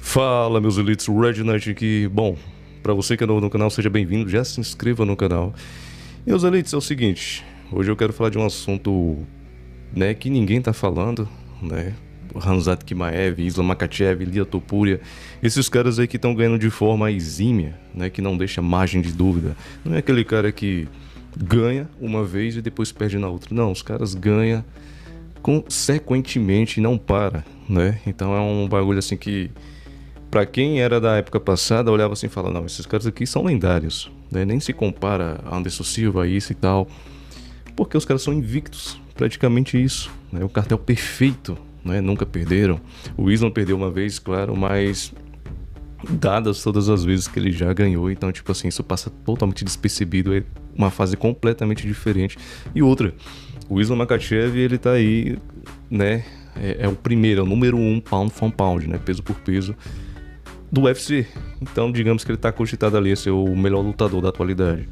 Fala, meus elites, Red Knight aqui. Bom, pra você que é novo no canal, seja bem-vindo, já se inscreva no canal. Meus elites, é o seguinte, hoje eu quero falar de um assunto, né, que ninguém tá falando, né? Khamzat Chimaev, Islam Makhachev, Ilia Topuria, esses caras aí que estão ganhando de forma exímia, né, que não deixa margem de dúvida. Não é aquele cara que ganha uma vez e depois perde na outra. Não, os caras ganham consequentemente e não para, né? Então é um bagulho assim que, pra quem era da época passada, olhava assim e falava, não, esses caras aqui são lendários, né? Nem se compara a Anderson Silva, isso e tal, porque os caras são invictos, praticamente isso, né? O cartel perfeito, né? Nunca perderam. O Islam perdeu uma vez, claro, mas dadas todas as vezes que ele já ganhou, então tipo assim, isso passa totalmente despercebido, é uma fase completamente diferente. E outra, o Islam Makhachev, ele tá aí, né, é o primeiro, é o número 1 pound for pound, né, peso por peso do UFC. Então digamos que ele tá cogitado ali a ser o melhor lutador da atualidade.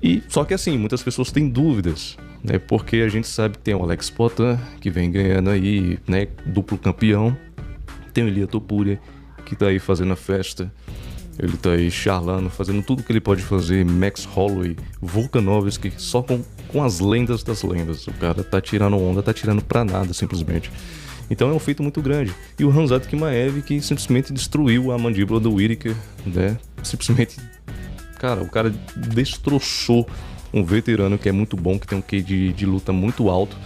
E só que assim, muitas pessoas têm dúvidas, né, porque a gente sabe que tem o Alex Poatan, que vem ganhando aí, né, duplo campeão, tem o Ilia Topuria, que tá aí fazendo a festa, ele tá aí charlando, fazendo tudo que ele pode fazer, Max Holloway, Volkanovski, só com as lendas das lendas. O cara tá tirando onda, tá tirando pra nada, simplesmente. Então é um feito muito grande. E o Khamzat Chimaev, que simplesmente destruiu a mandíbula do Whittaker, né? Simplesmente, cara, o cara destroçou um veterano que é muito bom, que tem um QI de luta muito alto.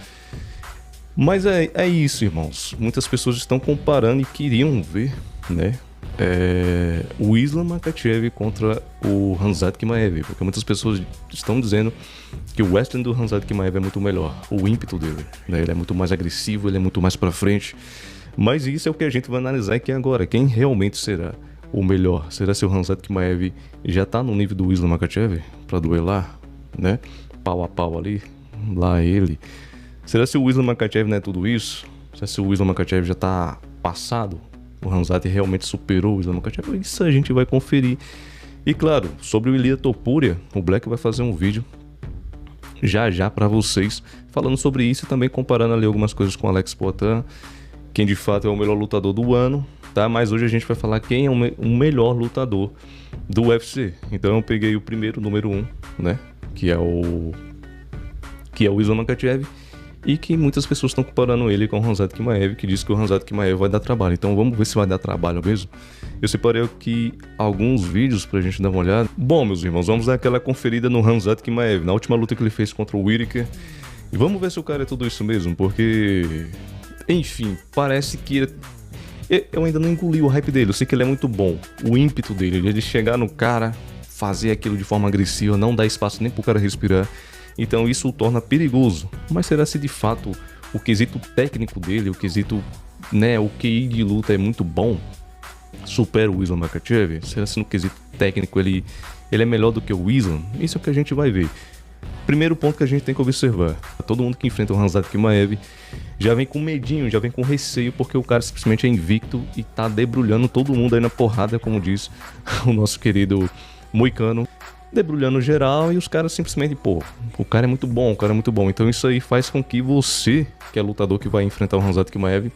Mas é isso, irmãos. Muitas pessoas estão comparando e queriam ver, né, o Islam Makhachev contra o Khamzat Chimaev, porque muitas pessoas estão dizendo que o wrestling do Khamzat Chimaev é muito melhor, o ímpeto dele, né, ele é muito mais agressivo, ele é muito mais pra frente. Mas isso é o que a gente vai analisar aqui agora, quem realmente será o melhor. Será se o Khamzat Chimaev já tá no nível do Islam Makhachev pra duelar, né, pau a pau ali, lá ele. Será se o Islam Makhachev não é tudo isso? Será se o Islam Makhachev já tá passado? O Khamzat realmente superou o Islam Makhachev? Isso a gente vai conferir. E claro, sobre o Ilia Topuria, o Black vai fazer um vídeo já pra vocês, falando sobre isso e também comparando ali algumas coisas com o Alex Poatan, quem de fato é o melhor lutador do ano, tá? Mas hoje a gente vai falar quem é o melhor lutador do UFC. Então eu peguei o primeiro, número 1, né? Que é o Islam Makhachev. E que muitas pessoas estão comparando ele com o Khamzat Chimaev, que diz que o Khamzat Chimaev vai dar trabalho. Então vamos ver se vai dar trabalho mesmo. Eu separei aqui alguns vídeos pra gente dar uma olhada. Bom, meus irmãos, vamos dar aquela conferida no Khamzat Chimaev, na última luta que ele fez contra o Whittaker. E vamos ver se o cara é tudo isso mesmo, porque, enfim, parece que eu ainda não engoli o hype dele. Eu sei que ele é muito bom, o ímpeto dele, ele chegar no cara, fazer aquilo de forma agressiva, não dar espaço nem pro cara respirar. Então isso o torna perigoso. Mas será se de fato o quesito técnico dele, o quesito, né, o QI de luta é muito bom, supera o Islam Makhachev? Será se no quesito técnico ele é melhor do que o Islam? Isso é o que a gente vai ver. Primeiro ponto que a gente tem que observar: todo mundo que enfrenta o Khamzat Chimaev já vem com medinho, já vem com receio, porque o cara simplesmente é invicto e tá debrulhando todo mundo aí na porrada, como diz o nosso querido Moicano. Debrulhando geral, e os caras simplesmente, pô, o cara é muito bom, o cara é muito bom. Então isso aí faz com que você, que é lutador que vai enfrentar o Khamzat Chimaev,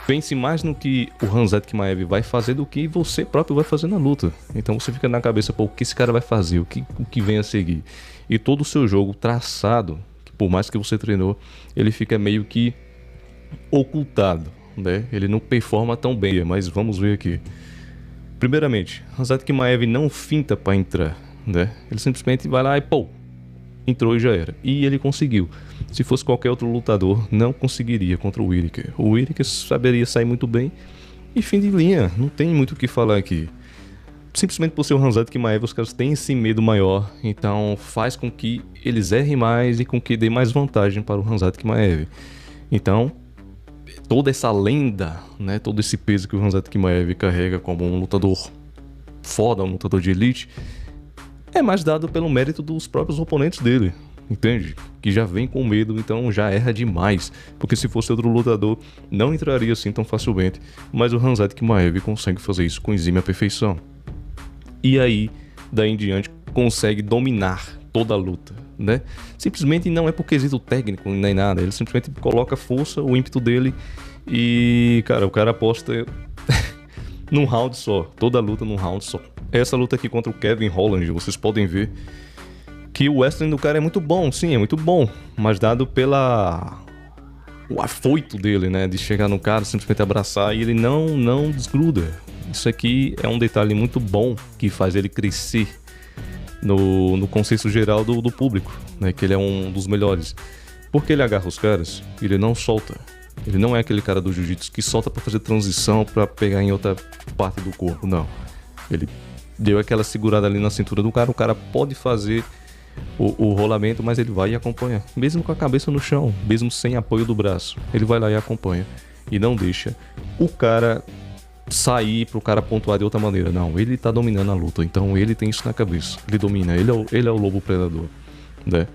pense mais no que o Khamzat Chimaev vai fazer do que você próprio vai fazer na luta. Então você fica na cabeça, pô, o que esse cara vai fazer, o que vem a seguir. E todo o seu jogo traçado, que por mais que você treinou, ele fica meio que ocultado, né? Ele não performa tão bem, mas vamos ver aqui. Primeiramente, Khamzat Chimaev não finta pra entrar, né? Ele simplesmente vai lá e pô, entrou e já era. E ele conseguiu. Se fosse qualquer outro lutador, não conseguiria contra o Whittaker. O Whittaker saberia sair muito bem. E fim de linha, não tem muito o que falar aqui. Simplesmente por ser o Khamzat Chimaev, os caras têm esse medo maior. Então faz com que eles errem mais e com que dê mais vantagem para o Khamzat Chimaev. Então toda essa lenda, né, todo esse peso que o Khamzat Chimaev carrega como um lutador foda, um lutador de elite, é mais dado pelo mérito dos próprios oponentes dele, entende? Que já vem com medo, então já erra demais. Porque se fosse outro lutador, não entraria assim tão facilmente. Mas o Khamzat Chimaev consegue fazer isso com exímia perfeição. E aí, daí em diante, consegue dominar toda a luta, né? Simplesmente não é por quesito técnico nem nada. Ele simplesmente coloca força, o ímpeto dele. E, cara, o cara aposta num round só. Toda a luta num round só. Essa luta aqui contra o Kevin Holland, vocês podem ver que o wrestling do cara é muito bom, sim, é muito bom. Mas dado o afoito dele, né? De chegar no cara, simplesmente abraçar e ele não desgruda. Isso aqui é um detalhe muito bom que faz ele crescer no consenso geral do público, né? Que ele é um dos melhores. Porque ele agarra os caras, ele não solta. Ele não é aquele cara do jiu-jitsu que solta pra fazer transição pra pegar em outra parte do corpo, não. Ele deu aquela segurada ali na cintura do cara, o cara pode fazer o rolamento, mas ele vai e acompanha. Mesmo com a cabeça no chão, mesmo sem apoio do braço, ele vai lá e acompanha. E não deixa o cara sair pro cara pontuar de outra maneira. Não, ele tá dominando a luta, então ele tem isso na cabeça. Ele domina, ele é o lobo predador, né?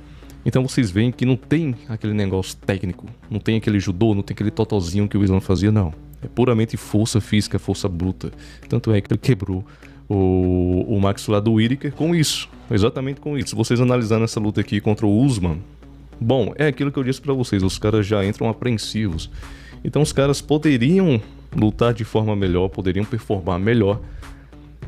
Então vocês veem que não tem aquele negócio técnico, não tem aquele judô, não tem aquele totozinho que o Islam fazia, não. É puramente força física, força bruta. Tanto é que ele quebrou o maxilar do Whittaker com isso, exatamente com isso. Se vocês analisarem essa luta aqui contra o Usman, bom, é aquilo que eu disse pra vocês, os caras já entram apreensivos. Então os caras poderiam lutar de forma melhor, poderiam performar melhor,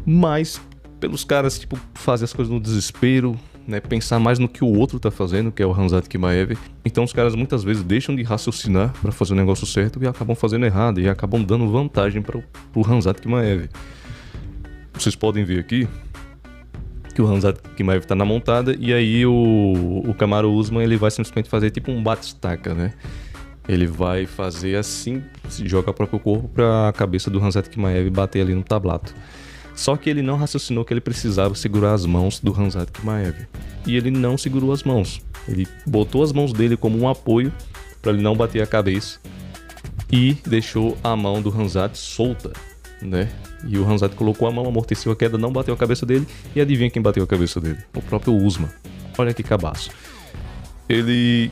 mas pelos caras, tipo, fazer as coisas no desespero, né, pensar mais no que o outro tá fazendo, que é o Khamzat Chimaev. Então os caras muitas vezes deixam de raciocinar pra fazer o negócio certo e acabam fazendo errado, e acabam dando vantagem pro Khamzat Chimaev. Vocês podem ver aqui que o Khamzat Chimaev tá na montada, e aí o Kamaru Usman, ele vai simplesmente fazer tipo um bate-estaca, né? Ele vai fazer assim, se joga o próprio corpo pra cabeça do Khamzat Chimaev bater ali no tablato. Só que ele não raciocinou que ele precisava segurar as mãos do Khamzat Chimaev. E ele não segurou as mãos. Ele botou as mãos dele como um apoio para ele não bater a cabeça e deixou a mão do Khamzat solta, né? E o Khamzat colocou a mão, amorteceu a queda, não bateu a cabeça dele. E adivinha quem bateu a cabeça dele? O próprio Usman. Olha que cabaço. Ele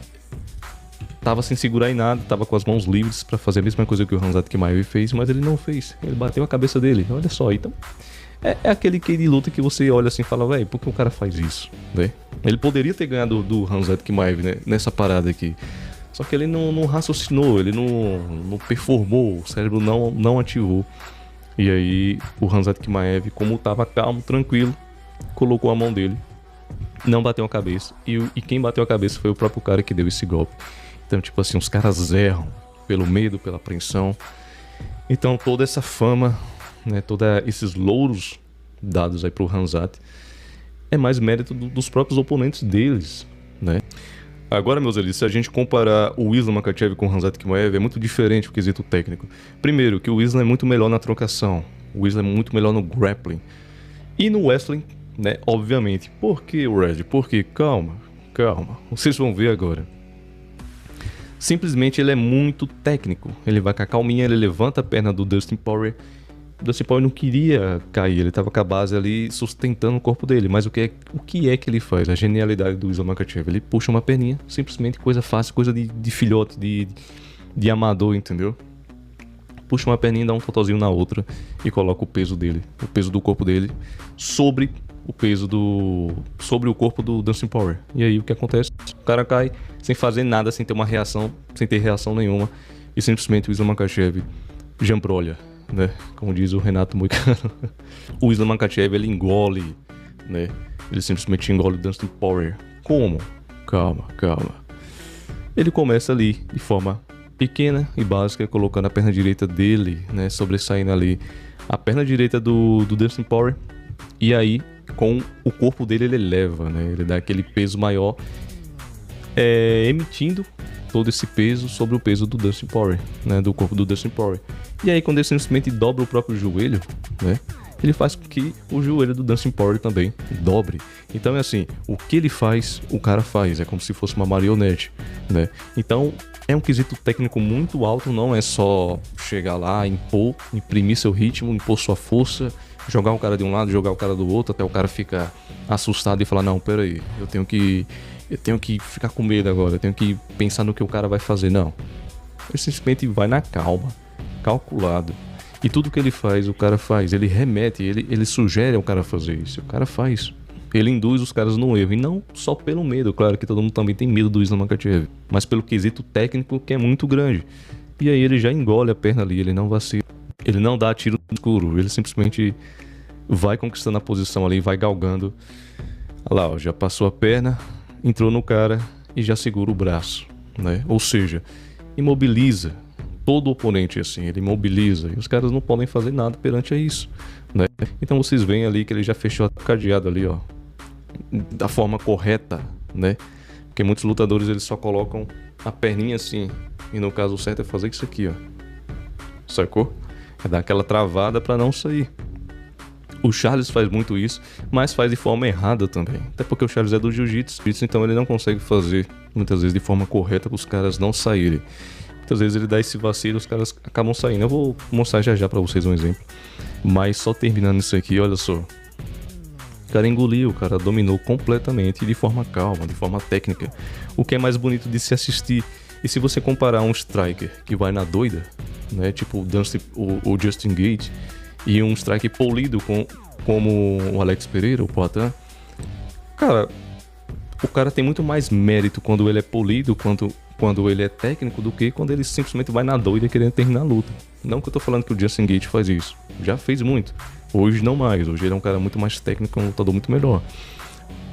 tava sem segurar em nada, tava com as mãos livres para fazer a mesma coisa que o Khamzat Chimaev fez, mas ele não fez. Ele bateu a cabeça dele. Olha só, então é aquele que de luta que você olha assim e fala, velho, por que o cara faz isso, né? Ele poderia ter ganhado do Khamzat Chimaev, né, nessa parada aqui. Só que ele não raciocinou, ele não performou, o cérebro não ativou. E aí o Khamzat Chimaev, como tava calmo, tranquilo, colocou a mão dele, não bateu a cabeça. E quem bateu a cabeça foi o próprio cara que deu esse golpe. Então, tipo assim, os caras erram pelo medo, pela apreensão. Então toda essa fama, né, todos esses louros dados aí pro Khamzat é mais mérito dos próprios oponentes deles, né? Agora, meus amigos, se a gente comparar o Islam Makhachev com o Khamzat Chimaev, é muito diferente o quesito técnico. Primeiro, que o Islam é muito melhor na trocação, o Islam é muito melhor no grappling e no wrestling, né? Obviamente. Por que, Red? Porque, calma, vocês vão ver agora. Simplesmente ele é muito técnico. Ele vai com a calminha, ele levanta a perna do Dustin Poirier. O Dustin Poirier não queria cair, ele tava com a base ali sustentando o corpo dele. Mas o que é que ele faz? A genialidade do Islam Makhachev. Ele puxa uma perninha, simplesmente coisa fácil, coisa de filhote, de amador, entendeu? Puxa uma perninha, dá um totozinho na outra e coloca o peso dele, o peso do corpo dele sobre o corpo do Dustin Poirier. E aí o que acontece? O cara cai sem fazer nada, sem ter uma reação, sem ter reação nenhuma, e simplesmente o Islam Makhachev jambrolha, né? Como diz o Renato Moicano. O Islam Makhachev, ele engole, né? Ele simplesmente engole o Dustin Poirier. Como? Calma. Ele começa ali de forma pequena e básica, colocando a perna direita dele, né, sobressaindo ali a perna direita do Dustin Poirier, e aí com o corpo dele ele eleva, né? Ele dá aquele peso maior, emitindo todo esse peso sobre o peso do Dustin Poirier, né? Do corpo do Dustin Poirier. E aí quando ele simplesmente dobra o próprio joelho, né? Ele faz com que o joelho do Dustin Poirier também dobre. Então é assim, o que ele faz, o cara faz. É como se fosse uma marionete, né? Então é um quesito técnico muito alto, não é só chegar lá, impor, imprimir seu ritmo, impor sua força, jogar o cara de um lado, jogar o cara do outro, até o cara ficar assustado e falar, não, peraí, eu tenho que ficar com medo agora, eu tenho que pensar no que o cara vai fazer. Não, ele simplesmente vai na calma, calculado. E tudo que ele faz, o cara faz, ele remete, ele sugere ao cara fazer isso, o cara faz. Ele induz os caras no erro, e não só pelo medo, claro que todo mundo também tem medo do Islam Makhachev, mas pelo quesito técnico que é muito grande. E aí ele já engole a perna ali, ele não vacila. Ele não dá tiro no escuro, ele simplesmente vai conquistando a posição ali, vai galgando. Olha lá, ó, já passou a perna, entrou no cara e já segura o braço, né? Ou seja, imobiliza todo o oponente assim, ele imobiliza e os caras não podem fazer nada perante a isso, né? Então vocês veem ali que ele já fechou o cadeado ali, ó, da forma correta, né? Porque muitos lutadores eles só colocam a perninha assim, e no caso o certo é fazer isso aqui, ó. Sacou? É dar aquela travada pra não sair. O Charles faz muito isso, mas faz de forma errada também. Até porque o Charles é do jiu-jitsu, então ele não consegue fazer muitas vezes de forma correta para os caras não saírem. Muitas vezes ele dá esse vacilo e os caras acabam saindo. Eu vou mostrar já pra vocês um exemplo. Mas só terminando isso aqui, olha só. O cara engoliu, o cara dominou completamente de forma calma, de forma técnica. O que é mais bonito de se assistir. E se você comparar um striker que vai na doida, né, tipo o Justin Gaethje, e um striker polido como o Alex Pereira, o Poatan, cara, o cara tem muito mais mérito quando ele é polido, quando ele é técnico, do que quando ele simplesmente vai na doida querendo terminar a luta. Não que eu tô falando que o Justin Gaethje faz isso, já fez muito. Hoje não mais, hoje ele é um cara muito mais técnico, um lutador muito melhor.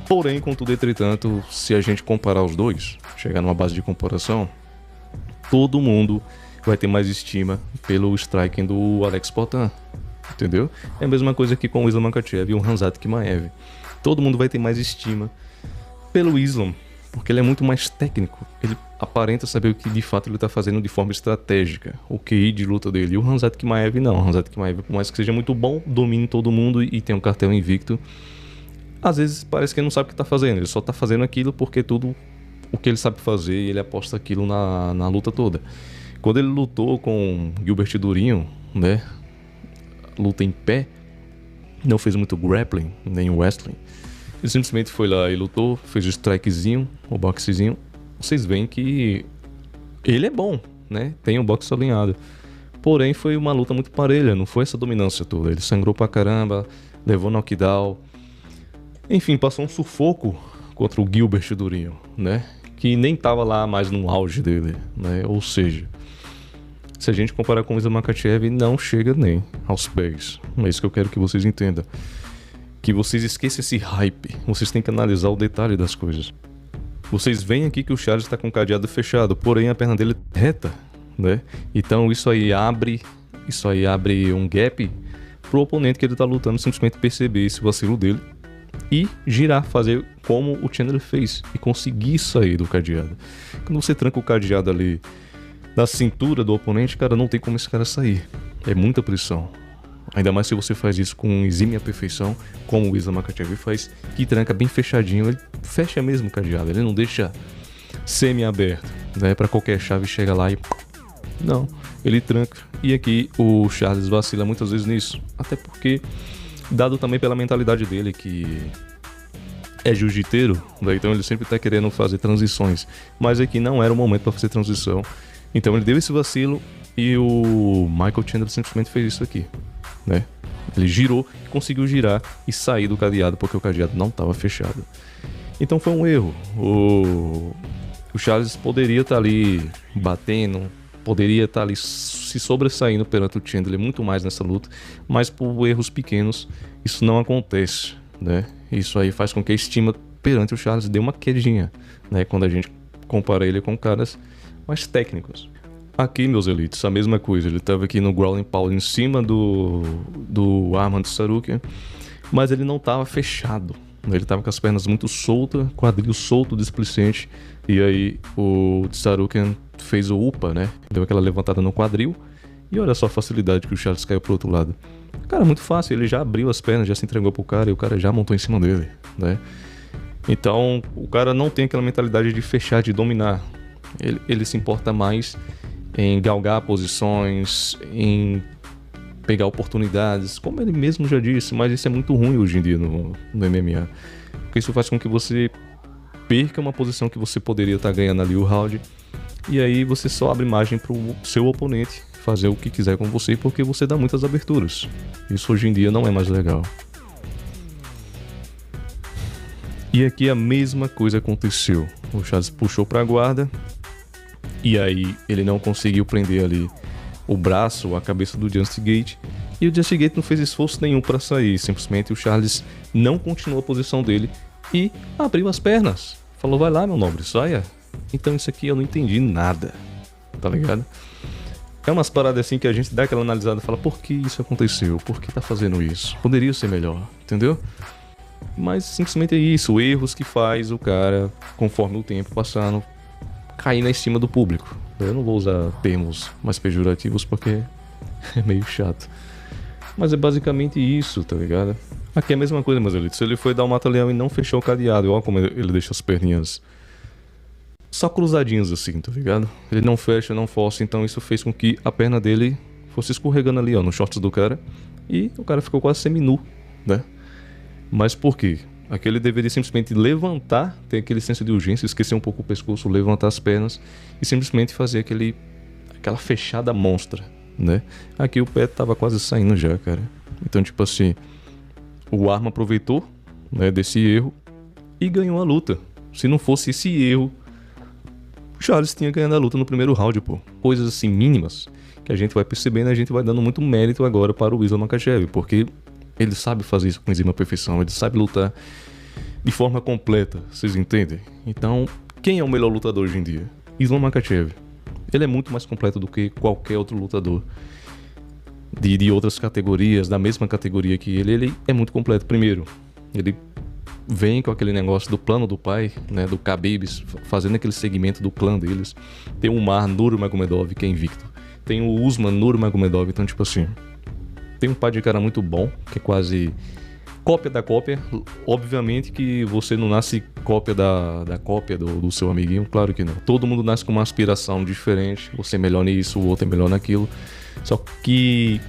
Porém, contudo, entretanto, se a gente comparar os dois, chegar numa base de comparação, todo mundo vai ter mais estima pelo striking do Alex Poatan, entendeu? É a mesma coisa que com o Islam Makhachev e o Khamzat Chimaev. Todo mundo vai ter mais estima pelo Islam, porque ele é muito mais técnico. Ele aparenta saber o que de fato ele está fazendo de forma estratégica, o QI de luta dele. E o Khamzat Chimaev não. O Khamzat Chimaev, por mais que seja muito bom, domine todo mundo e tem um cartel invicto. Às vezes parece que ele não sabe o que está fazendo, ele só está fazendo aquilo porque tudo o que ele sabe fazer e ele aposta aquilo na luta toda. Quando ele lutou com Gilbert Durinho, né, luta em pé, não fez muito grappling, nem wrestling, ele simplesmente foi lá e lutou, fez o strikezinho, o boxezinho. Vocês veem que ele é bom, né, tem um boxe alinhado. Porém foi uma luta muito parelha, não foi essa dominância toda. Ele sangrou pra caramba, levou knockdown. Enfim, passou um sufoco contra o Gilbert Durinho, né? Que nem tava lá mais no auge dele, né? Ou seja, se a gente comparar com o Islam Makhachev, não chega nem aos pés. É isso que eu quero que vocês entendam. Que vocês esqueçam esse hype. Vocês têm que analisar o detalhe das coisas. Vocês veem aqui que o Charles está com o cadeado fechado, porém a perna dele é reta, né? Então isso aí abre um gap pro oponente que ele tá lutando simplesmente perceber esse vacilo dele e girar, fazer como o Chandler fez e conseguir sair do cadeado. Quando você tranca o cadeado ali na cintura do oponente, cara, não tem como esse cara sair. É muita pressão. Ainda mais se você faz isso com exímia perfeição, como o Islam Makhachev faz, que tranca bem fechadinho, ele fecha mesmo o cadeado, ele não deixa semi-aberto, né, pra qualquer chave chega lá e... Não, ele tranca. E aqui o Charles vacila muitas vezes nisso, até porque, dado também pela mentalidade dele, que é jiu-jiteiro, né, então ele sempre tá querendo fazer transições, mas aqui não era o momento para fazer transição, então ele deu esse vacilo e o Michael Chandler simplesmente fez isso aqui, né? Ele girou, conseguiu girar e sair do cadeado porque o cadeado não estava fechado. Então foi um erro. O Charles poderia estar ali batendo, poderia estar ali se sobressaindo perante o Chandler muito mais nessa luta, mas por erros pequenos isso não acontece, né? Isso aí faz com que a estima perante o Charles dê uma quedinha, né? Quando a gente compara ele com caras mais técnicos. Aqui, meus elites, a mesma coisa. Ele estava aqui no Growling Pound em cima do Arman Tsarukyan, mas ele não estava fechado. Ele estava com as pernas muito soltas, quadril solto, displicente. E aí o Tsarukyan fez o UPA, né? Deu aquela levantada no quadril. E olha só a facilidade que o Charles caiu pro outro lado. Cara, muito fácil. Ele já abriu as pernas, já se entregou pro cara e o cara já montou em cima dele, né? Então, o cara não tem aquela mentalidade de fechar, de dominar. Ele se importa mais em galgar posições, em pegar oportunidades, como ele mesmo já disse, mas isso é muito ruim hoje em dia no MMA, porque isso faz com que você perca uma posição que você poderia estar ganhando ali o round, e aí você só abre margem para o seu oponente fazer o que quiser com você, porque você dá muitas aberturas. Isso hoje em dia não é mais legal. E aqui a mesma coisa aconteceu. O Charles puxou para a guarda, e aí ele não conseguiu prender ali o braço, a cabeça do Justin Gaethje, e o Justin Gaethje não fez esforço nenhum para sair, simplesmente o Charles não continuou a posição dele e abriu as pernas. Falou, vai lá, meu nobre, saia. Então isso aqui eu não entendi nada, tá ligado? É umas paradas assim que a gente dá aquela analisada e fala, por que isso aconteceu? Por que tá fazendo isso? Poderia ser melhor, entendeu? Mas simplesmente é isso, erros que faz o cara, conforme o tempo passando, cair na estima do público. Eu não vou usar termos mais pejorativos porque é meio chato. Mas é basicamente isso, tá ligado? Aqui é a mesma coisa, meus elites. Ele foi dar um mata-leão e não fechou o cadeado. Olha como ele deixa as perninhas só cruzadinhas assim, tá ligado? Ele não fecha, não força, então isso fez com que a perna dele fosse escorregando ali, ó, no shorts do cara. E o cara ficou quase seminu, né? Mas por quê? Aqui ele deveria simplesmente levantar, ter aquele senso de urgência, esquecer um pouco o pescoço, levantar as pernas e simplesmente fazer aquela fechada monstra, né? Aqui o pé tava quase saindo já, cara. Então, tipo assim, o Arman aproveitou, né, desse erro e ganhou a luta. Se não fosse esse erro, o Charles tinha ganhado a luta no primeiro round, pô. Coisas assim mínimas que a gente vai percebendo, a gente vai dando muito mérito agora para o Islam Makhachev, porque ele sabe fazer isso com extrema perfeição, ele sabe lutar de forma completa, vocês entendem? Então, quem é o melhor lutador hoje em dia? Islam Makhachev. Ele é muito mais completo do que qualquer outro lutador de outras categorias, da mesma categoria que ele é muito completo. Primeiro, ele vem com aquele negócio do plano do pai, né, do Khabib, fazendo aquele segmento do clã deles. Tem o Umar Nurmagomedov, que é invicto. Tem o Usman Nurmagomedov, então tipo assim, tem um pai de cara muito bom, que é quase cópia da cópia. Obviamente que você não nasce cópia da cópia do seu amiguinho, claro que não. Todo mundo nasce com uma aspiração diferente, você é melhor nisso, o outro é melhor naquilo. Só que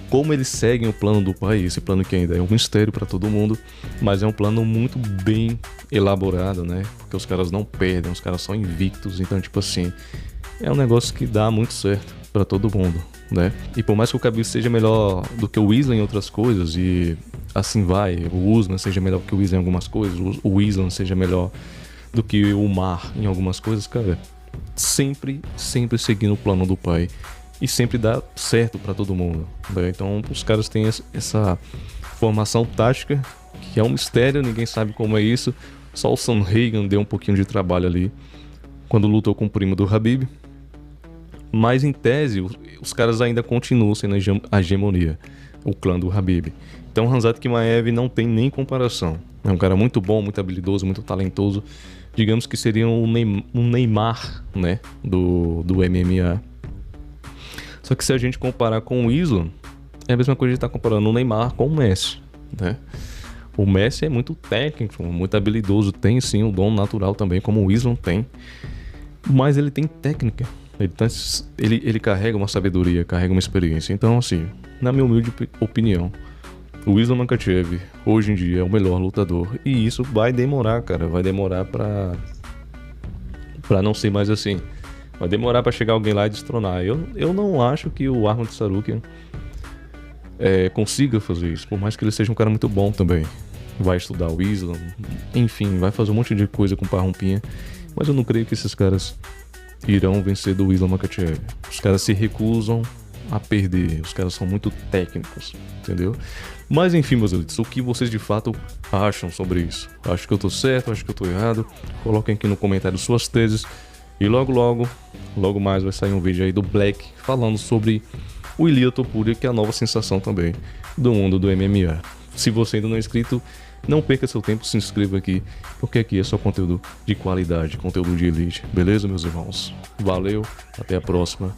como eles seguem o plano do pai, esse plano que ainda é um mistério pra todo mundo, mas é um plano muito bem elaborado, né? Porque os caras não perdem, os caras são invictos, então tipo assim, é um negócio que dá muito certo pra todo mundo, né? E por mais que o Khabib seja melhor do que o Islam em outras coisas, e assim vai, o Usman seja melhor que o Islam em algumas coisas, o Islam seja melhor do que o Umar em algumas coisas, cara, sempre seguindo o plano do pai. E sempre dá certo pra todo mundo, né? Então os caras têm essa formação tática, que é um mistério, ninguém sabe como é isso. Só o Sam Hagan deu um pouquinho de trabalho ali, quando lutou com o primo do Khabib. Mas em tese, os caras ainda continuam sendo a hegemonia, o clã do Khabib. Então Khamzat Chimaev não tem nem comparação. É um cara muito bom, muito habilidoso, muito talentoso. Digamos que seria um Neymar, né, do MMA. Só que se a gente comparar com o Islam, é a mesma coisa de estar comparando o Neymar com o Messi, né? O Messi é muito técnico, muito habilidoso, tem sim o dom natural também, como o Islam tem, mas ele tem técnica, ele carrega uma sabedoria, carrega uma experiência. Então, assim, na minha humilde opinião, o Islam Makhachev hoje em dia é o melhor lutador, e isso vai demorar, cara, vai demorar pra não ser mais assim. Vai demorar pra chegar alguém lá e destronar. Eu não acho que o Arman Tsarukyan consiga fazer isso, por mais que ele seja um cara muito bom também. Vai estudar o Islam, enfim, vai fazer um monte de coisa com o Parrumpinha, mas eu não creio que esses caras irão vencer do Islam Makhachev. Os caras se recusam a perder, os caras são muito técnicos, entendeu? Mas enfim, meus elites, o que vocês de fato acham sobre isso? Acho que eu tô certo, acho que eu tô errado? Coloquem aqui no comentário suas teses. E logo mais vai sair um vídeo aí do Black falando sobre o Ilia Topuria, que é a nova sensação também do mundo do MMA. Se você ainda não é inscrito, não perca seu tempo, se inscreva aqui, porque aqui é só conteúdo de qualidade, conteúdo de elite. Beleza, meus irmãos? Valeu, até a próxima.